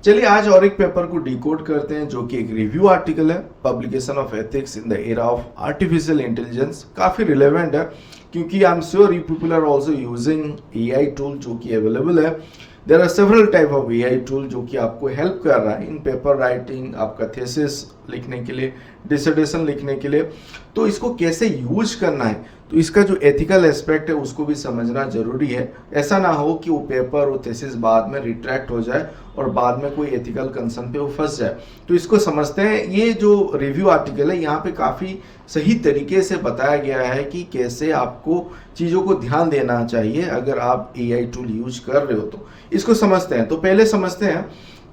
चलिए आज और एक पेपर को डिकोड करते हैं जो कि एक रिव्यू आर्टिकल है, publication of ethics in the era of artificial intelligence. काफी रिलेवेंट है क्योंकि I am sure you people are also using AI tool जो कि अवेलेबल है। There are several type of AI tool जो कि आपको हेल्प कर रहा है इन पेपर राइटिंग, आपका थीसिस लिखने के लिए, डिसर्टेशन लिखने के लिए। तो इसको कैसे यूज करना है, तो इसका जो एथिकल एस्पेक्ट है उसको भी समझना जरूरी है। ऐसा ना हो कि वो पेपर वो थीसिस बाद में रिट्रैक्ट हो जाए और बाद में कोई एथिकल कंसर्न पे वो फंस जाए। तो इसको समझते हैं। ये जो रिव्यू आर्टिकल है यहाँ पे काफ़ी सही तरीके से बताया गया है कि कैसे आपको चीज़ों को ध्यान देना चाहिए अगर आप एआई टूल यूज कर रहे हो। तो इसको समझते हैं। तो पहले समझते हैं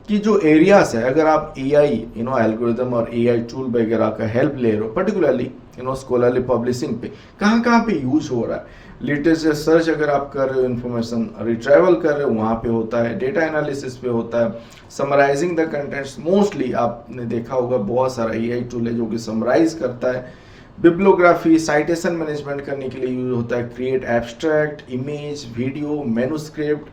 कि जो एरियाज है, अगर आप एआई एल्गोरिदम और एआई टूल वगैरह का हेल्प ले रहे हो, पर्टिकुलरली स्कॉलरली पब्लिशिंग पे कहाँ कहाँ पे यूज हो रहा है। लिटरेचर सर्च अगर आप कर रहे हो, इन्फॉर्मेशन रिट्राइवल कर रहे हो, वहाँ पे होता है। डेटा एनालिसिस पे होता है। समराइजिंग द कंटेंट्स, मोस्टली आपने देखा होगा बहुत सारा एआई टूल है जो कि समराइज करता है। बिब्लियोग्राफी, साइटेशन मैनेजमेंट करने के लिए यूज होता है। Create abstract, image, video, manuscript,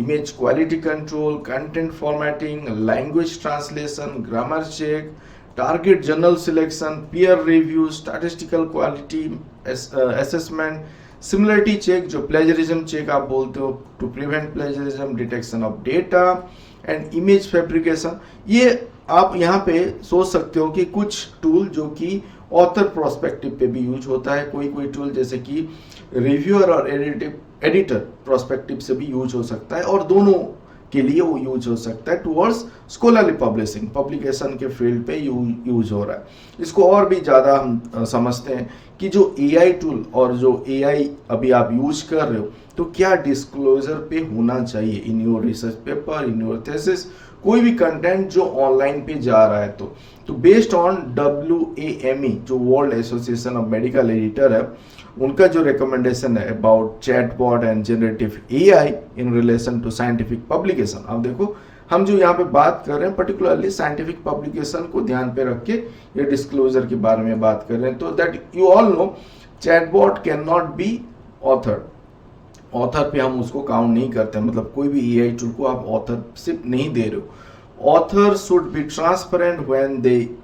image quality control, content formatting, language translation, grammar check, target journal selection, peer review, statistical quality assessment, similarity check जो plagiarism check आप बोलते हो, to prevent plagiarism, detection of data and image fabrication। ये आप यहाँ पे सोच सकते हो कि कुछ टूल जो कि ऑथर प्रोस्पेक्टिव पे भी यूज होता है, कोई टूल जैसे कि रिव्यूअर और एडिटर प्रोस्पेक्टिव से भी यूज हो सकता है, और दोनों के लिए वो यूज हो सकता है टुवर्ड्स स्कॉलरली पब्लिशिंग, पब्लिकेशन के फील्ड पे यूज हो रहा है। इसको और भी ज़्यादा हम समझते हैं कि जो एआई टूल और जो एआई अभी आप यूज कर रहे हो, तो क्या डिस्क्लोजर पे होना चाहिए in your research paper, in your thesis, कोई भी कंटेंट जो ऑनलाइन पे जा रहा है। तो बेस्ड ऑन WAME जो world association of medical editor है, उनका जो रिकमेंडेशन है about chatbot and generative AI in relation to scientific publication. अब देखो, हम जो यहाँ पे बात कर रहे हैं पर्टिकुलरली साइंटिफिक पब्लिकेशन को ध्यान पे रख के ये डिस्क्लोजर के बारे में बात कर रहे हैं। तो that you all know chatbot can not be author पे हम उसको काउंट नहीं करते, मतलब कोई भी एआई टूल को आप ऑथरशिप नहीं दे रहे हो। Author should be transparent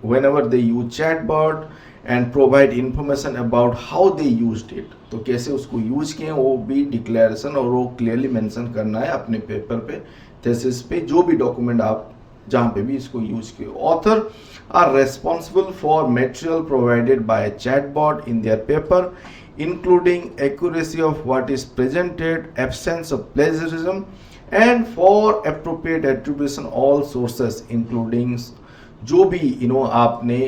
whenever they use chatbot and provide information about how they used it। तो कैसे उसको यूज किए वो भी डिक्लेरेशन और वो क्लियरली मेंशन करना है अपने पेपर पे, थीसिस पे, जो भी डॉक्यूमेंट आप जहाँ पे भी इसको यूज किए। Author are responsible for material provided by chatbot in their paper including accuracy of what is presented, absence of plagiarism, and for appropriate attribution all sources including जो भी आपने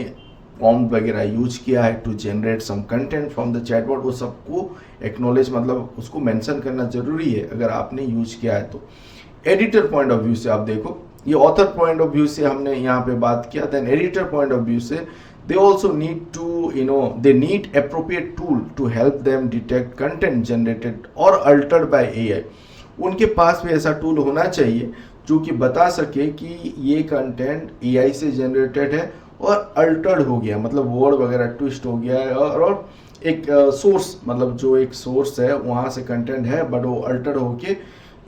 prompt वगैरह यूज किया है to generate some content from the chatbot, वो सबको acknowledge, मतलब उसको mention करना जरूरी है अगर आपने यूज किया है। तो एडिटर पॉइंट ऑफ व्यू से आप देखो, ये ऑथर पॉइंट ऑफ व्यू से हमने यहाँ पे बात किया, then editor point of view से they also need to they need appropriate tool to help them detect content generated or altered by AI। उनके पास भी ऐसा टूल होना चाहिए जो कि बता सके कि ये कंटेंट AI से जनरेटेड है और अल्टर्ड हो गया, मतलब वर्ड वगैरह ट्विस्ट हो गया है, और एक सोर्स, मतलब जो एक सोर्स है वहाँ से कंटेंट है बट वो अल्टर्ड होके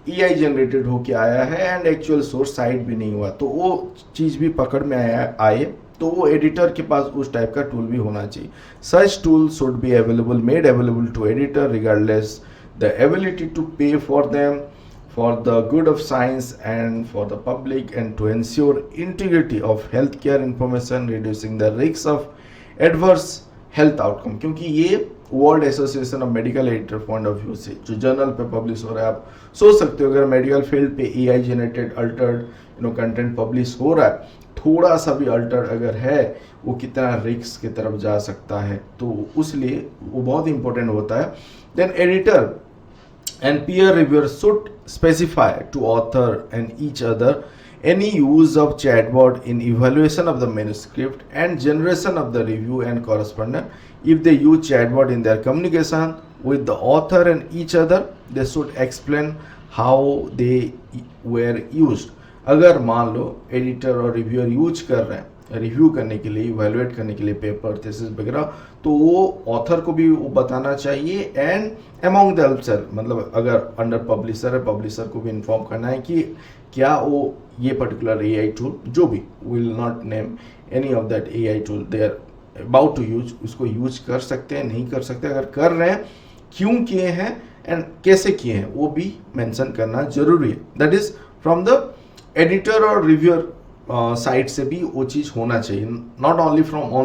AI जनरेटेड होके आया है एंड एक्चुअल सोर्स साइड भी नहीं हुआ, तो वो चीज़ भी पकड़ में आए तो वो एडिटर के पास उस टाइप का टूल भी होना चाहिए। Such tool should be available, made available to editor regardless the ability to pay for them for the good of science and for the public and to ensure integrity of health care information, reducing the risk of adverse health outcome. क्योंकि ये world association of medical editor point of view से जो journal पे publish हो रहा है, आप सोच सकते हो अगर मेडिकल फील्ड पे AI generated Altered content publish हो रहा है, थोड़ा सा भी अल्टर अगर है वो कितना रिस्क की तरफ जा सकता है, तो उसलिए वो बहुत इंपॉर्टेंट होता है। Then editor and peer reviewer should specify to author and each other any use of chatbot in evaluation of the manuscript and generation of the review and correspondence। If they use chatbot in their communication with the author and each other, they should explain how they were used। अगर मान लो editor और reviewer use कर रहे हैं review करने के लिए, evaluate करने के लिए पेपर, थीसिस वगैरह, तो वो ऑथर को भी वो बताना चाहिए एंड अमॉन्ग देमसेल्फ, मतलब अगर अंडर पब्लिशर है, पब्लिशर को भी इन्फॉर्म करना है कि क्या वो ये पर्टिकुलर एआई टूल, जो भी, will not name any of that AI tool they are about to use, उसको यूज कर सकते हैं, नहीं कर सकते, अगर कर रहे हैं क्यों किए हैं एंड कैसे किए हैं, वो भी मेंशन करना जरूरी है। That is from the editor और रिव्यूअर साइड से भी वो चीज़ होना चाहिए, not only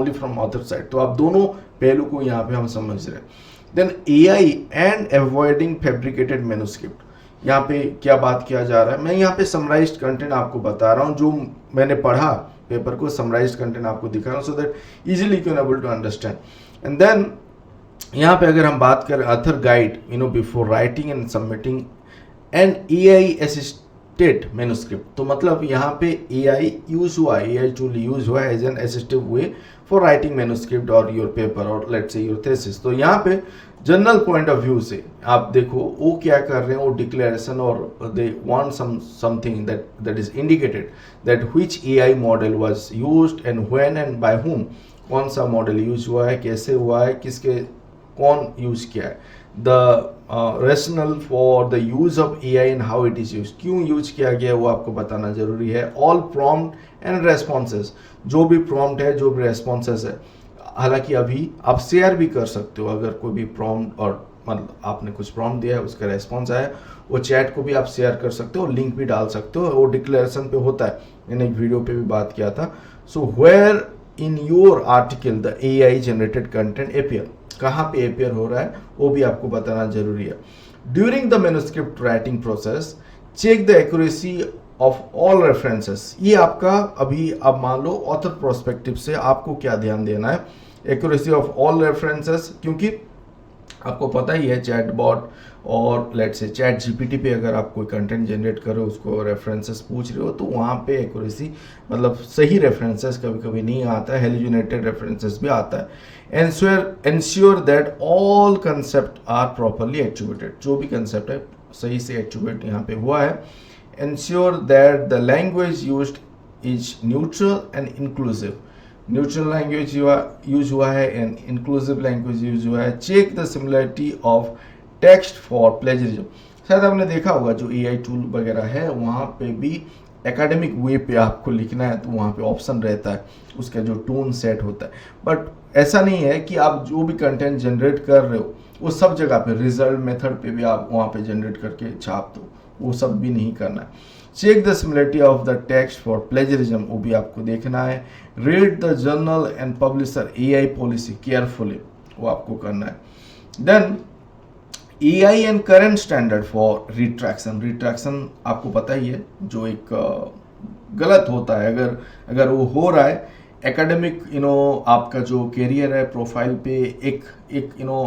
from author side. तो आप दोनों पहलू को यहाँ पे हम समझ रहे हैं। Then AI and avoiding fabricated manuscript, यहाँ पे क्या बात किया जा रहा है, मैं यहाँ पे समराइज्ड कंटेंट आपको बता रहा हूँ, जो मैंने पढ़ा पेपर को, समराइज्ड कंटेंट आपको दिखा रहा हूँ, so that easily you can able to understand. And then यहाँ पे अगर हम बात करें author guide, before writing and submitting and AI assisted manuscript, तो मतलब यहाँ पे एआई यूज हुआ है, एआई टूल यूज हुआ है as an assistive way for writing manuscript और योर पेपर और लेट्स से योर थीसिस। तो यहाँ पे जनरल पॉइंट ऑफ व्यू से आप देखो वो क्या कर रहे हैं, वो डिक्लेरेशन और they want something that is indicated that which AI model was used and when and by whom, कौन सा मॉडल यूज हुआ है, कैसे हुआ है, किसके कौन यूज किया है, the rational for the use of AI and how it is use, क्यों यूज किया गया वो आपको बताना जरूरी है। ऑल प्रॉम्प्ट एंड रेस्पॉन्सेस, जो भी प्रॉम्प्ट है, जो भी रेस्पॉन्सेस है, हालांकि अभी आप शेयर भी कर सकते हो, अगर कोई भी प्रॉम्प्ट और मतलब आपने कुछ प्रॉम्प्ट दिया है, उसका रेस्पॉन्स आया, वो चैट को भी आप शेयर कर सकते हो, लिंक भी डाल सकते हो, वो डिक्लेरेशन पे होता है, मैंने एक वीडियो पे भी बात किया था। So where in your article the AI generated content appear, कहाँ पे अपियर हो रहा है वो भी आपको बताना जरूरी है। During the manuscript writing process check the accuracy of all references, ये आपका अभी आप मान लो ऑथर प्रोस्पेक्टिव से आपको क्या ध्यान देना है, एक्यूरेसी ऑफ ऑल रेफरेंसेस, क्योंकि आपको पता ही है चैट बॉट और लेट्स से चैट जीपीटी पे अगर आप कोई कंटेंट जनरेट कर रहे हो, उसको रेफरेंसेस पूछ रहे हो, तो वहाँ पे एक्यूरेसी मतलब सही रेफरेंसेस कभी कभी नहीं आता है, हेलुसिनेटेड रेफरेंसेस भी आता है। Ensure that all concept are properly attributed, जो भी कंसेप्ट है सही से एट्रीब्यूट यहाँ पे हुआ है। Ensure that the language used is neutral and inclusive, neutral language use हुआ है एंड इंक्लूसिव लैंग्वेज यूज हुआ है। Check the similarity of text for plagiarism, शायद आपने देखा होगा जो एआई टूल वगैरह है वहाँ पे भी एकेडमिक वे पे आपको लिखना है तो वहाँ पे ऑप्शन रहता है, उसका जो टोन सेट होता है, बट ऐसा नहीं है कि आप जो भी कंटेंट जनरेट कर रहे हो वो सब जगह पे रिजल्ट मेथड पे भी आप वहाँ पे जनरेट करके छाप दो, वो सब भी नहीं करना है। Check the similarity of the text for plagiarism, वो भी आपको देखना है। Read the journal and publisher AI policy carefully, वो आपको करना है। Then AI and current standard for retraction, retraction आपको पता ही है जो एक गलत होता है, अगर वो हो रहा है एकेडमिक आपका जो कैरियर है प्रोफाइल पे एक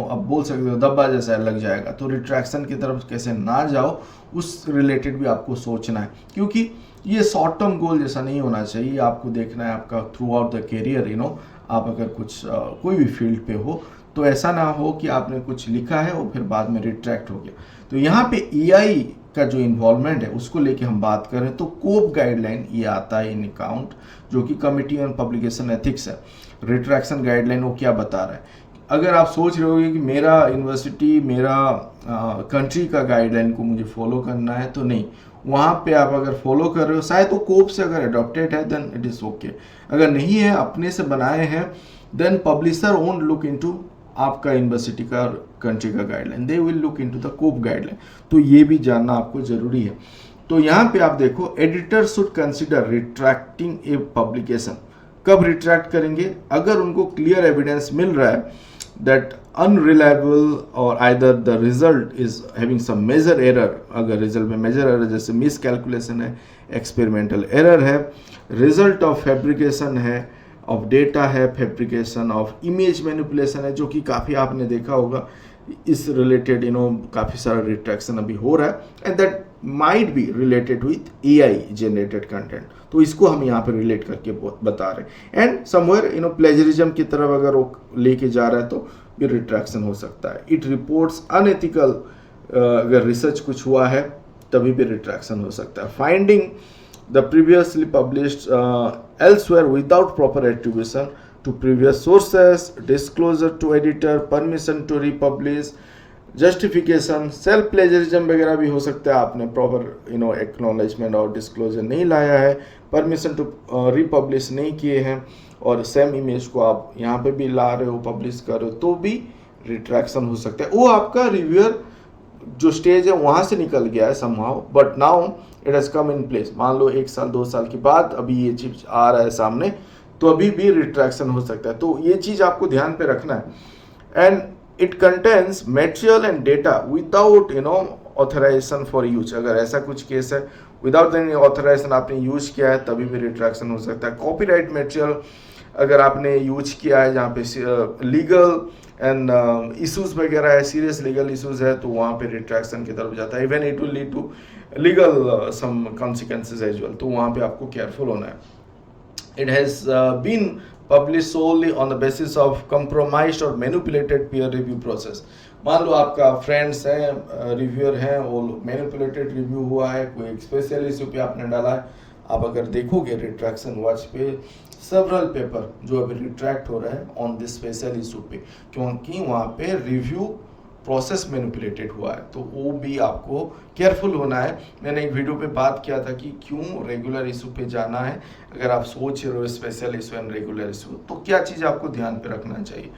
आप बोल सकते हो दब्बा जैसा लग जाएगा, तो रिट्रैक्शन की तरफ कैसे ना जाओ उस रिलेटेड भी आपको सोचना है, क्योंकि ये शॉर्ट टर्म गोल जैसा नहीं होना चाहिए, आपको देखना है आपका थ्रू आउट द कैरियर, आप अगर कुछ कोई भी फील्ड पे हो तो ऐसा ना हो कि आपने कुछ लिखा है और फिर बाद में रिट्रैक्ट हो गया। तो यहाँ पे एआई का जो इन्वॉल्वमेंट है उसको लेके हम बात करें तो कोप गाइडलाइन ये आता है इन अकाउंट, जो कि कमिटी ऑन पब्लिकेशन एथिक्स है। रिट्रैक्शन गाइडलाइन वो क्या बता रहा है, अगर आप सोच रहे होगे कि मेरा यूनिवर्सिटी मेरा कंट्री का गाइडलाइन को मुझे फॉलो करना है, तो नहीं, वहाँ पे आप अगर फॉलो कर रहे हो शायद वो कोप से अगर अडॉप्टेड है देन इट इज़ ओके, अगर नहीं है अपने से बनाए हैं then publisher won't look into आपका यूनिवर्सिटी का कंट्री का guideline, they will look into the COPE guideline, तो ये भी जानना आपको जरूरी है। तो यहाँ पे आप देखो editor should consider retracting a publication, कब रिट्रैक्ट करेंगे, अगर उनको क्लियर एविडेंस मिल रहा है दैट अनरिलायबल और either the result is having some major error, अगर रिजल्ट में मेजर एरर जैसे मिस कैलकुलेशन है, एक्सपेरिमेंटल एरर है, रिजल्ट ऑफ फैब्रिकेशन है, ऑफ डेटा है, फैब्रिकेशन ऑफ इमेज मैनिपुलेशन है, जो कि काफ़ी आपने देखा होगा इस रिलेटेड काफ़ी सारा रिट्रैक्शन अभी हो रहा है, and that might be related with AI generated content, तो इसको हम यहाँ पे रिलेट करके बता रहे हैं। एंड समवेयर प्लेजरिज्म की तरफ अगर वो लेके जा रहा है तो भी रिट्रैक्शन हो सकता है। इट रिपोर्ट्स अनएथिकल, अगर रिसर्च कुछ हुआ है तभी भी रिट्रैक्शन हो सकता है। Finding the previously published elsewhere without proper attribution to previous sources, disclosure to editor, permission to republish, justification, self plagiarism वगैरह भी हो सकता है, आपने प्रॉपर एक्नॉलेजमेंट और डिस्क्लोजर नहीं लाया है, परमिशन टू रिपब्लिश नहीं किए हैं, और सेम इमेज को आप यहाँ पे भी ला रहे हो, पब्लिश कर रहे हो, तो भी रिट्रैक्शन हो सकता है। वो आपका रिव्यूअर जो स्टेज है वहाँ से निकल गया है somehow, but now it has come in place. मान लो 1 साल 2 साल के बाद अभी ये चीज आ रहा है सामने, तो अभी भी रिट्रैक्शन हो सकता है। तो ये चीज़ आपको ध्यान पे रखना है। And it contains material and data without authorisation for use. अगर ऐसा कुछ केस है विदाउट एनी ऑथराइजेशन आपने यूज किया है तभी भी रिट्रैक्शन हो सकता है। कॉपीराइट मटेरियल अगर आपने यूज किया है जहाँ पे लीगल एंड इश्यूज वगैरह है, सीरियस लीगल इश्यूज है, तो वहाँ पे रिट्रैक्शन की तरफ जाता है। Even it will lead to legal some consequences as well, तो वहाँ पे आपको केयरफुल होना है। It has been published solely on the basis of compromised or manipulated peer review process। मान लो आपका फ्रेंड्स हैं, रिव्यूअर हैं, वो मैनिपुलेटेड रिव्यू हुआ है, कोई एक स्पेशल इशू पे आपने डाला है। आप अगर देखोगे रिट्रैक्शन वॉच पे सेवरल पेपर जो अभी रिट्रैक्ट हो रहा है ऑन दिस स्पेशल इशू पे, क्योंकि वहाँ पे रिव्यू प्रोसेस मैनिपुलेटेड हुआ है, तो वो भी आपको केयरफुल होना है। मैंने एक वीडियो पे बात किया था कि क्यों रेगुलर इशू पे जाना है। अगर आप सोच रहे हो special issue and regular issue, तो क्या चीज़ आपको ध्यान पे रखना चाहिए।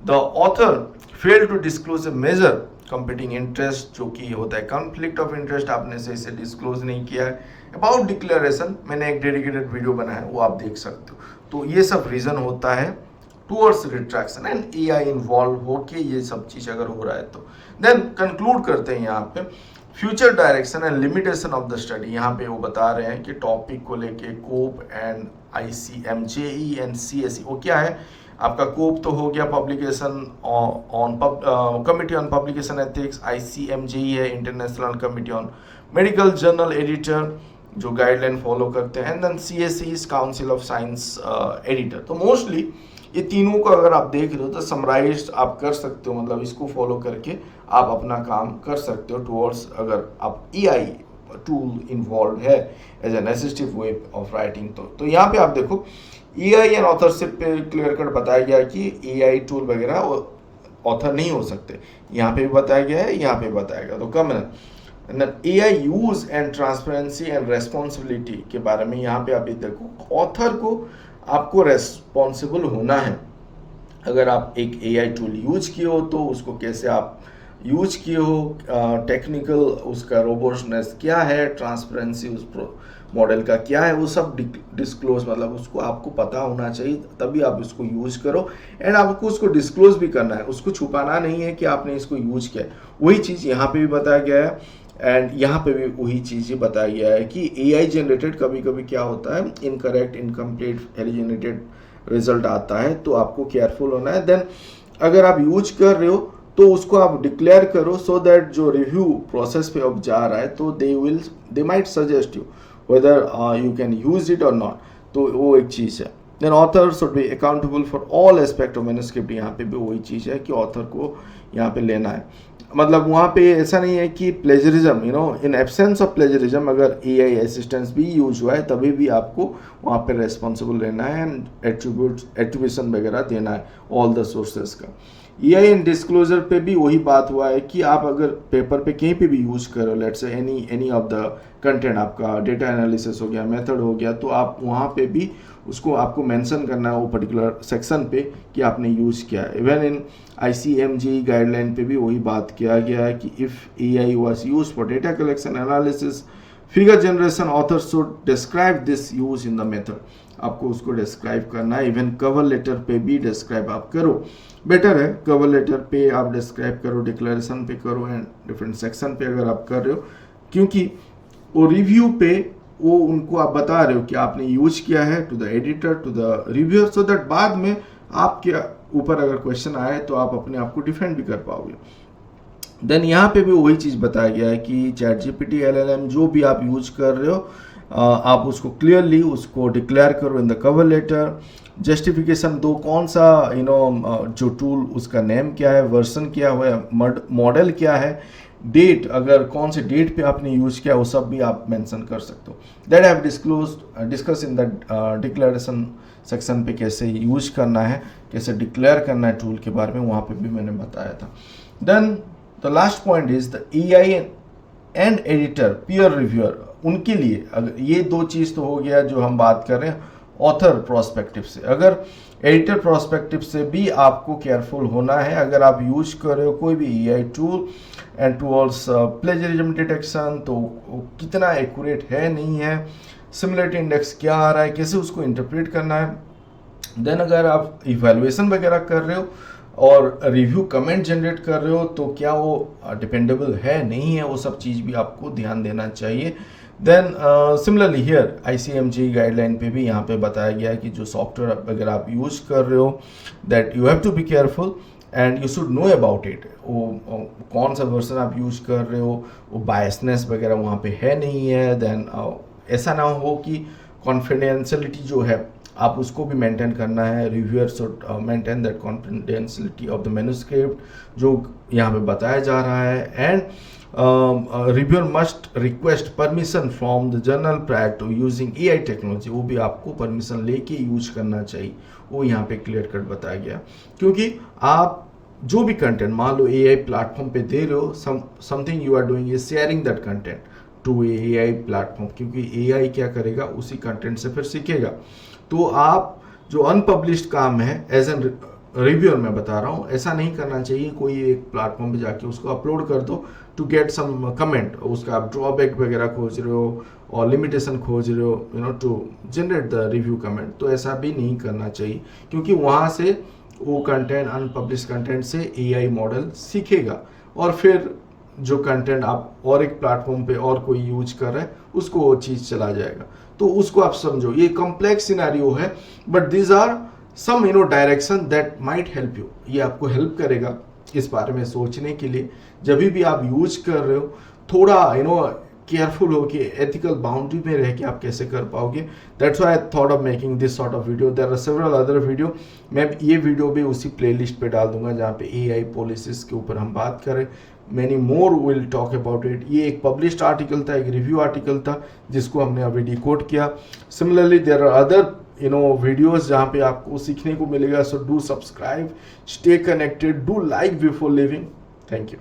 The author fail to disclose a major competing interest, जो कि होता है कॉन्फ्लिक्ट ऑफ इंटरेस्ट, आपने सही से डिस्क्लोज नहीं किया है। अबाउट डिक्लेरेशन मैंने एक डेडिकेटेड वीडियो बनाया है, वो आप देख सकते हो। तो ये सब रीज़न होता है towards retraction and AI involve होके ये सब चीज़ अगर हो रहा है तो। देन कंक्लूड करते हैं यहाँ पे future direction and limitation of the study. यहाँ पे वो बता रहे हैं कि टॉपिक को लेके COPE and ICMJE and CSE, वो क्या है आपका कोप तो हो गया publication on committee on publication ethics, ICMJE है international committee on medical journal editor जो गाइडलाइन फॉलो करते हैं, and then CSE is council of science editor. तो मोस्टली ये तीनों को अगर आप देख रहे हो तो समराइज आप कर सकते हो, मतलब इसको फॉलो करके आप अपना काम कर सकते हो टुवर्ड्स, अगर आप AI टूल इन्वॉल्व है as an assistive way of writing. तो यहाँ पे आप देखो AI एंड ऑथरशिप पे क्लियर कट बताया गया है कि AI टूल वगैरह ऑथर नहीं हो सकते। यहाँ पे भी बताया गया है, यहाँ पे बताया गया, तो कम है। AI use and transparency and responsibility के बारे में यहाँ पे आप देखो, ऑथर को आपको रेस्पॉन्सिबल होना है। अगर आप एक AI टूल यूज किए हो तो उसको कैसे आप यूज किए हो, टेक्निकल उसका रोबस्टनेस क्या है, ट्रांसपेरेंसी उस मॉडल का क्या है, वो सब डिस्क्लोज, मतलब उसको आपको पता होना चाहिए, तभी आप इसको यूज करो। एंड आपको उसको डिस्क्लोज भी करना है, उसको छुपाना नहीं है कि आपने इसको यूज किया है। वही चीज़ यहाँ पे भी बताया गया है, एंड यहाँ पे भी वही चीज़ बताया गया है कि AI जनरेटेड कभी कभी क्या होता है, इनकरेक्ट, इनकम्प्लीट, हेलिजेनेटेड रिजल्ट आता है, तो आपको केयरफुल होना है। देन अगर आप यूज कर रहे हो तो उसको आप डिक्लेयर करो, सो दैट जो रिव्यू प्रोसेस पे अब जा रहा है तो they might suggest you whether you can use it or not, तो वो एक चीज़ है। Then author should be accountable for all aspect of manuscript. यहाँ पे भी वही चीज़ है कि ऑथर को यहाँ पे लेना है, मतलब वहाँ पे ऐसा नहीं है कि plagiarism, in absence of plagiarism अगर AI असिस्टेंस भी यूज हुआ है तभी भी आपको वहाँ पे रेस्पॉन्सिबल रहना है एंड एट्रीब्यूशन वगैरह देना है ऑल द सोर्सेज का। AI एंड डिस्क्लोजर पे भी वही बात हुआ है कि आप अगर पेपर पे कहीं पे भी यूज करो, let's say any of the content, आपका डेटा एनालिसिस हो गया, मेथड हो गया, तो आप वहाँ पे भी उसको आपको मेंशन करना है वो पर्टिकुलर सेक्शन पे कि आपने यूज़ किया है। इवन इन ICMJE गाइडलाइन पे भी वही बात किया गया है कि if AI was used for data collection, analysis, figure generation, author should describe this use in the method. आपको उसको डिस्क्राइब करना है। इवन कवर लेटर पे भी डिस्क्राइब आप करो, बेटर है कवर लेटर पे आप डिस्क्राइब करो, डिक्लेरेशन पे करो, एंड डिफरेंट सेक्शन पे अगर आप कर रहे हो, क्योंकि वो रिव्यू पे वो उनको आप बता रहे हो कि आपने यूज किया है to the editor, to the reviewer, so that बाद में आपके ऊपर अगर क्वेश्चन आए तो आप अपने आप को डिफेंड भी कर पाओगे। देन यहाँ पे भी वही चीज़ बताया गया है कि ChatGPT, LLM जो भी आप यूज कर रहे हो, आप उसको क्लियरली उसको डिक्लेयर करो in the cover letter, justification दो, कौन सा जो टूल, उसका नेम क्या है, वर्जन क्या हुआ है, मॉडल क्या है, डेट, अगर कौन से डेट पे आपने यूज किया वो सब भी आप मेंशन कर सकते हो। That have discuss in the declaration section पे कैसे यूज करना है, कैसे डिक्लेयर करना है टूल के बारे में, वहाँ पे भी मैंने बताया था। Then the last point is the AI and editor peer reviewer, उनके लिए अगर ये दो चीज़ तो हो गया जो हम बात कर रहे हैं ऑथर प्रोस्पेक्टिव से। अगर एडिटर प्रोस्पेक्टिव से भी आपको केयरफुल होना है। अगर आप यूज कर रहे हो कोई भी AI tool and towards plagiarism detection, तो कितना एक्यूरेट है नहीं है, सिमिलरिटी इंडेक्स क्या आ रहा है, कैसे उसको इंटरप्रेट करना है। देन अगर आप इवैल्यूएशन वगैरह कर रहे हो और रिव्यू कमेंट जनरेट कर रहे हो तो क्या वो डिपेंडेबल है नहीं है, वो सब चीज़ भी आपको ध्यान देना चाहिए। Then similarly here ICMG guideline पे भी यहाँ पे बताया गया है कि जो सॉफ्टवेयर अगर आप यूज कर रहे हो that you have to be careful and you should know about it. वो कौन सा वर्जन आप यूज कर रहे हो, वो बायसनेस वगैरह वहाँ पे है नहीं है। देन ऐसा ना हो कि कॉन्फिडेंशियलिटी जो है आप उसको भी मेंटेन करना है। Reviewer should maintain that confidentiality of the manuscript जो यहाँ पे बताया जा रहा है। And reviewer must request permission from the journal prior to using AI technology, वो भी आपको परमिशन लेके यूज करना चाहिए, वो यहाँ पे क्लियर कट बताया गया। क्योंकि आप जो भी कंटेंट मान लो AI प्लेटफॉर्म पे दे रहे हो, something you are doing is sharing that content to AI platform, क्योंकि AI क्या करेगा उसी कंटेंट से फिर सीखेगा। तो आप जो अनपब्लिश्ड काम है एज एन रिव्यूअर मैं बता रहा हूँ, ऐसा नहीं करना चाहिए। कोई एक प्लेटफॉर्म पे जाके उसको अपलोड कर दो टू गेट सम कमेंट, उसका आप ड्रॉबैक वगैरह खोज रहे हो और लिमिटेशन खोज रहे हो, you know, to generate the review comment, तो ऐसा भी नहीं करना चाहिए। क्योंकि वहाँ से वो कंटेंट अनपब्लिश कंटेंट से AI मॉडल सीखेगा और फिर जो कंटेंट आप और एक प्लेटफॉर्म पे और कोई यूज कर रहा है उसको वो चीज़ चला जाएगा। तो उसको आप समझो, ये कॉम्प्लेक्स सिनेरियो है but these are some direction that might help you. ये आपको हेल्प करेगा इस बारे में सोचने के लिए। जब भी आप यूज कर रहे हो थोड़ा केयरफुल हो कि एथिकल बाउंड्री में रह के आप कैसे कर पाओगे। That's why I thought of making this sort of video. There are several other video, मैं ये वीडियो भी उसी प्लेलिस्ट पे डाल दूंगा जहाँ पे AI पॉलिसीज के ऊपर हम बात करें। Many more will talk about it. ये एक पब्लिश्ड आर्टिकल था, एक रिव्यू आर्टिकल था जिसको हमने अभी डिकोड किया। Similarly there are other videos जहाँ पे आपको सीखने को मिलेगा। So do subscribe, stay connected, do like before leaving. Thank you.